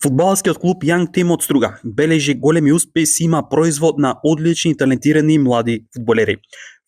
Фудбалскиот клуб Young Team од Струга бележи големи успеси, има производ на одлични и талентирани млади фудбалери.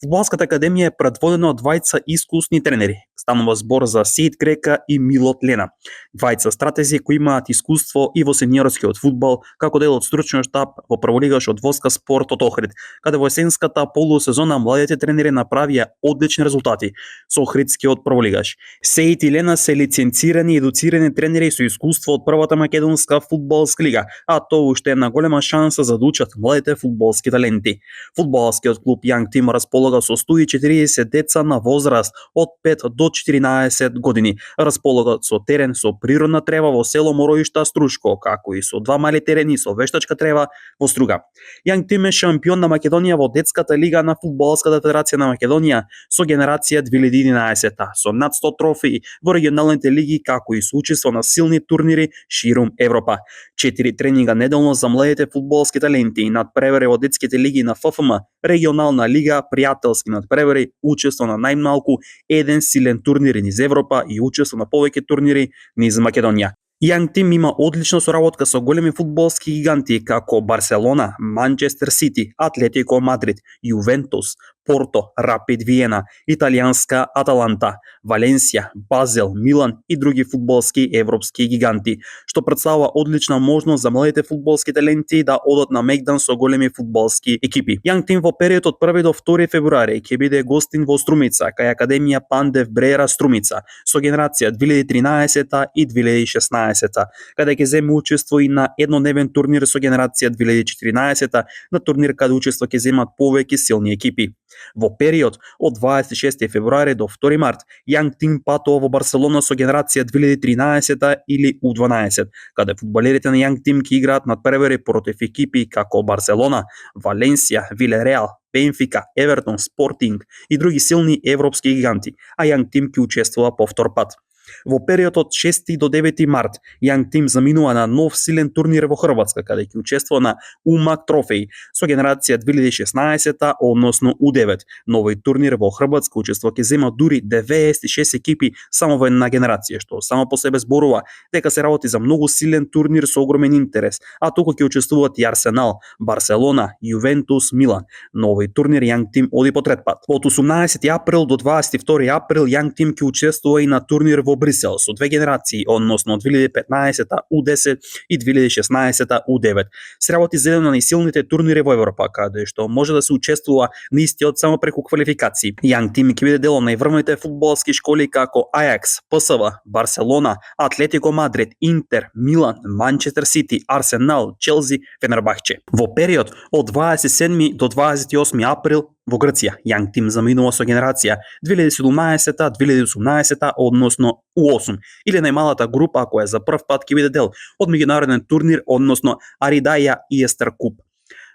Фудбалската академија е предводена од двајца искусни тренери. Станува збор за Сейд Крека и Милот Лена. Двајца стратези кои имаат искуство и во сениорскиот фудбал, како дел од стручниот штаб во прволигаш од Воска Спорт од Охрид, каде во есенската полусезона младите тренери направија одлични резултати со охридскиот прволигаш. Сейд и Лена се лиценцирани и едуцирани тренери со искуство од првата македонска фудбалска лига, а тоа уште е една голема шанса за да учат младите фудбалски таленти. Фудбалскиот клуб Young Team располага со 140 деца на возраст од 5 до 14 години. Располагат со терен со природна трева во село Мороишта Струшко, како и со два мали терени со вештачка трева во Струга. Young Team е шампион на Македонија во детската лига на Фудбалската федерација на Македонија со генерација 2011 со над 100 трофеи во регионалните лиги, како и со учество на силни турнири ширум Европа. 4 тренинга неделно за младите фудбалски таленти и надпревари во детските лиги на ФФМ, регионална лига, пријателски надпревари, учество на најмалку еден силен турнир низ Европа и учество на повеќе турнири низ Македонија. Young Team има одлична соработка со големи фудбалски гиганти како Барселона, Манчестер Сити, Атлетико Мадрид, Јувентус, Порто, Рапид Виена, италијанска Аталанта, Валенсија, Базел, Милан и други фудбалски европски гиганти, што представува одлична можност за младите фудбалски таленти да одат на мегдан со големи фудбалски екипи. Young Team во период од 1 до 2 февруари ќе биде гостин во Струмица, кај Академија Пандев Брера Струмица, со генерација 2013 и 2016, каде ќе земе учество и на еднодневен турнир со генерација 2014, на турнир каде учество ќе земат повеќе силни екипи. Во период од 26 февруари до 2 март, Young Team патува во Барселона со генерација 2013 или U12, каде фудбалерите на Young Team ќе играат надпревари против екипи како Барселона, Валенсија, Вилереал, Бенфика, Евертон, Спортинг и други силни европски гиганти, а Young Team ќе учествува повтор пат. Во период од 6 до 9 март, Young Team заминува на нов силен турнир во Хрватска, каде ќе учествува на Умак трофеи со генерација 2016, односно U9. Новиот турнир во Хрватска учество ќе зема дури 96 екипи само во една генерација, што само по себе зборува дека се работи за многу силен турнир со огромен интерес, а туку ќе учествуваат и Арсенал, Барселона, Јувентус, Милан. Новиот турнир Young Team оди по трет пат. Од 18 април до 22 април Young Team ќе учествува и на турнир во Брисел со две генерации, односно 2015 U10 и 2016 U9. Се работи за еден на најсилните турнири во Европа, каде што може да се учествува на истиот само преку квалификации. Young Team ќе биде дел од најврвните фудбалски школи како Ајакс, ПСВ, Барселона, Атлетико Мадрид, Интер, Милан, Манчестер Сити, Арсенал, Челси, Фенербахче. Во период од 27 до 28 април во Грција, Young Team заминува со генерација 2017-2018, односно U8, или најмалата група која за прв пат ќе биде дел од меѓународен турнир, односно Аридаја Иестер Куп.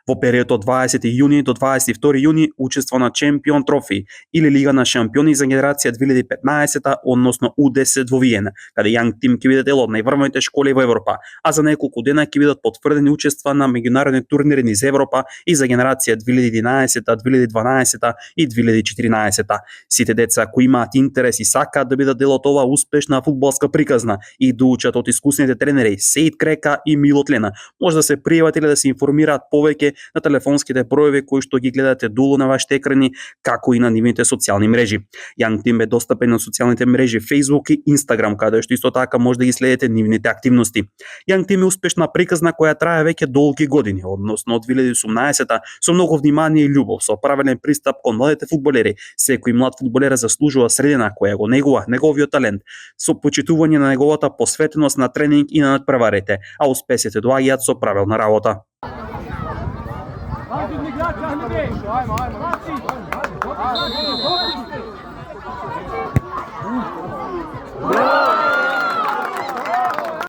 Во период од 20 јуни до 22 јуни учество на Чемпион трофеи или Лига на шампиони за генерација 2015, односно U10 во Виена, каде Young Team ќе биде дел од најврвните школи во Европа, а за неколку дена ќе бидат потврдени учества на меѓународни турнири низ Европа и за генерација 2011, 2012 и 2014. Сите деца кои имаат интерес и сакаат да бидат дел од оваа успешна фудбалска приказна и да учат од искусните тренери Сейд Крека и Милот Лена, може да се пријават или да се информираат повеќе на телефонските броеви кои што ги гледате долу на вашите екрани, како и на нивните социјални мрежи. Young Team е достапен на социјалните мрежи Facebook и Instagram, каде што исто така може да ги следите нивните активности. Young Team е успешна приказна која трае веќе долги години, односно од 2018 со многу внимание и љубов, со правилен пристап кон младите фудбалери. Секој млад фудбалер заслужува средина која го негува неговиот талент, со почитување на неговата посветеност на тренинг и на надпреварите, а успесите доаѓаат со правилна работа. Ajmo, ajmo.